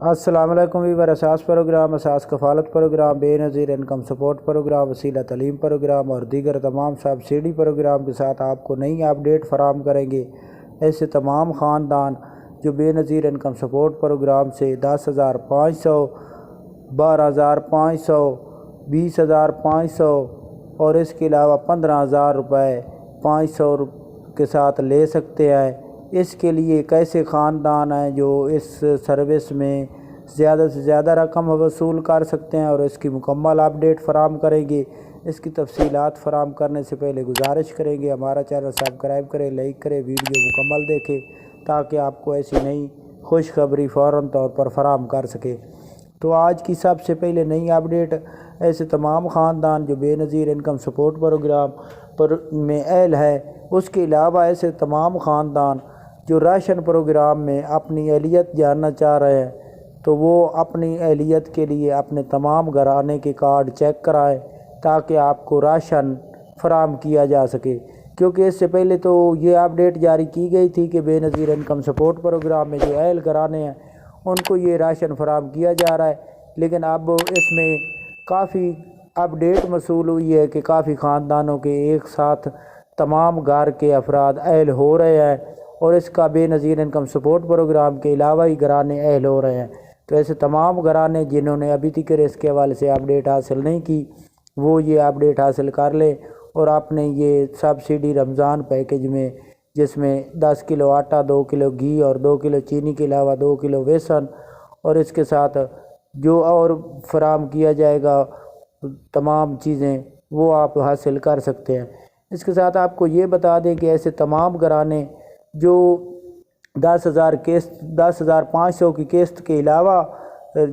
السلام علیکم ویور، اساس پروگرام، اساس کفالت پروگرام، بے نظیر انکم سپورٹ پروگرام، وسیلہ تعلیم پروگرام اور دیگر تمام سبسڈی پروگرام کے ساتھ آپ کو نئی اپڈیٹ فراہم کریں گے۔ ایسے تمام خاندان جو بے نظیر انکم سپورٹ پروگرام سے 10,500، 12,500، 20,500 اور اس کے علاوہ 15,000 روپے 500 کے ساتھ لے سکتے ہیں۔ اس کے لیے کیسے خاندان ہیں جو اس سروس میں زیادہ سے زیادہ رقم وصول کر سکتے ہیں اور اس کی مکمل اپڈیٹ فراہم کریں گے۔ اس کی تفصیلات فراہم کرنے سے پہلے گزارش کریں گے ہمارا چینل سبسکرائب کریں، لائک کریں، ویڈیو مکمل دیکھیں تاکہ آپ کو ایسی نئی خوشخبری فوراً طور پر فراہم کر سکے۔ تو آج کی سب سے پہلے نئی اپڈیٹ، ایسے تمام خاندان جو بے نظیر انکم سپورٹ پروگرام پر میں اہل ہے، اس کے علاوہ ایسے تمام خاندان جو راشن پروگرام میں اپنی اہلیت جاننا چاہ رہے ہیں تو وہ اپنی اہلیت کے لیے اپنے تمام گھرانے کے کارڈ چیک کرائیں تاکہ آپ کو راشن فراہم کیا جا سکے، کیونکہ اس سے پہلے تو یہ اپڈیٹ جاری کی گئی تھی کہ بے نظیر انکم سپورٹ پروگرام میں جو اہل گھرانے ہیں ان کو یہ راشن فراہم کیا جا رہا ہے، لیکن اب اس میں کافی اپڈیٹ موصول ہوئی ہے کہ کافی خاندانوں کے ایک ساتھ تمام گھر کے افراد اہل ہو رہے ہیں اور اس کا بے نظیر انکم سپورٹ پروگرام کے علاوہ ہی گھرانے اہل ہو رہے ہیں۔ تو ایسے تمام گھرانے جنہوں نے ابھی تک اس کے حوالے سے اپڈیٹ حاصل نہیں کی وہ یہ اپڈیٹ حاصل کر لیں اور اپنے یہ سبسڈی رمضان پیکج میں، جس میں 10 کلو آٹا، 2 کلو گھی اور 2 کلو چینی کے علاوہ 2 کلو بیسن اور اس کے ساتھ جو اور فراہم کیا جائے گا تمام چیزیں وہ آپ حاصل کر سکتے ہیں۔ اس کے ساتھ آپ کو یہ بتا دیں کہ ایسے تمام گھرانے جو 10,500 کی قسط کے علاوہ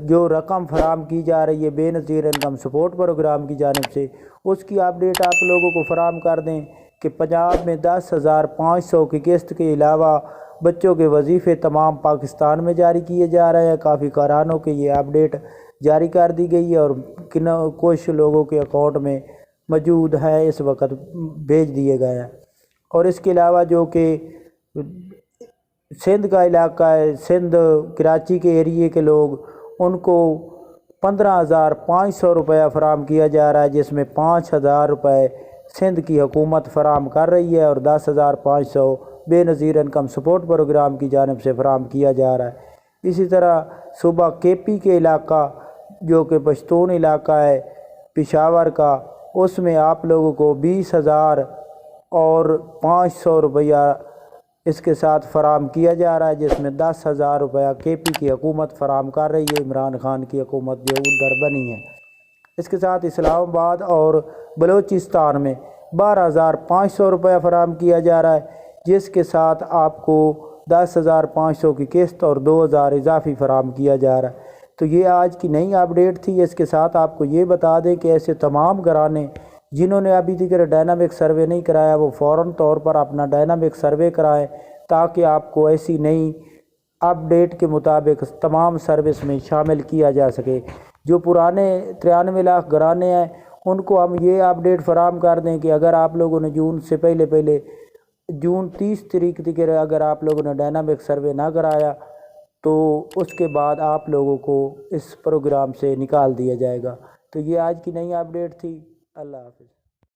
جو رقم فراہم کی جا رہی ہے بے نظیر انکم سپورٹ پروگرام کی جانب سے، اس کی اپڈیٹ آپ لوگوں کو فراہم کر دیں کہ پنجاب میں 10,500 کی قسط کے علاوہ بچوں کے وظیفے تمام پاکستان میں جاری کیے جا رہے ہیں۔ کافی کارانوں کے یہ اپڈیٹ جاری کر دی گئی ہے اور کچھ لوگوں کے اکاؤنٹ میں موجود ہے، اس وقت بھیج دیے گئے ہیں۔ اور اس کے علاوہ جو کہ سندھ کا علاقہ ہے، سندھ کراچی کے ایریے کے لوگ، ان کو 15,500 روپیہ فراہم کیا جا رہا ہے، جس میں 5,000 روپے سندھ کی حکومت فراہم کر رہی ہے اور 10,500 بے نظیر انکم سپورٹ پروگرام کی جانب سے فراہم کیا جا رہا ہے۔ اسی طرح صوبہ کے پی کے علاقہ جو کہ پشتون علاقہ ہے پشاور کا، اس میں آپ لوگوں کو 20,000 اور 500 روپیہ اس کے ساتھ فراہم کیا جا رہا ہے، جس میں 10,000 روپیہ کے پی کی حکومت فراہم کر رہی ہے، عمران خان کی حکومت جو ادھر بنی ہے۔ اس کے ساتھ اسلام آباد اور بلوچستان میں 12,500 روپیہ فراہم کیا جا رہا ہے، جس کے ساتھ آپ کو 10,500 کی قسط اور 2,000 اضافی فراہم کیا جا رہا ہے۔ تو یہ آج کی نئی اپڈیٹ تھی۔ اس کے ساتھ آپ کو یہ بتا دیں کہ ایسے تمام گھرانے جنہوں نے ابھی تک ڈائنامک سروے نہیں کرایا وہ فوراً طور پر اپنا ڈائنامک سروے کرائیں تاکہ آپ کو ایسی نئی اپڈیٹ کے مطابق تمام سروس میں شامل کیا جا سکے۔ جو پرانے 93 لاکھ گھرانے ہیں ان کو ہم یہ اپڈیٹ فراہم کر دیں کہ اگر آپ لوگوں نے جون سے پہلے جون 30 تاریخ تک اگر آپ لوگوں نے ڈائنامک سروے نہ کرایا تو اس کے بعد آپ لوگوں کو اس پروگرام سے نکال دیا جائے گا۔ تو یہ آج کی نئی اپڈیٹ تھی۔ اللہ حافظ۔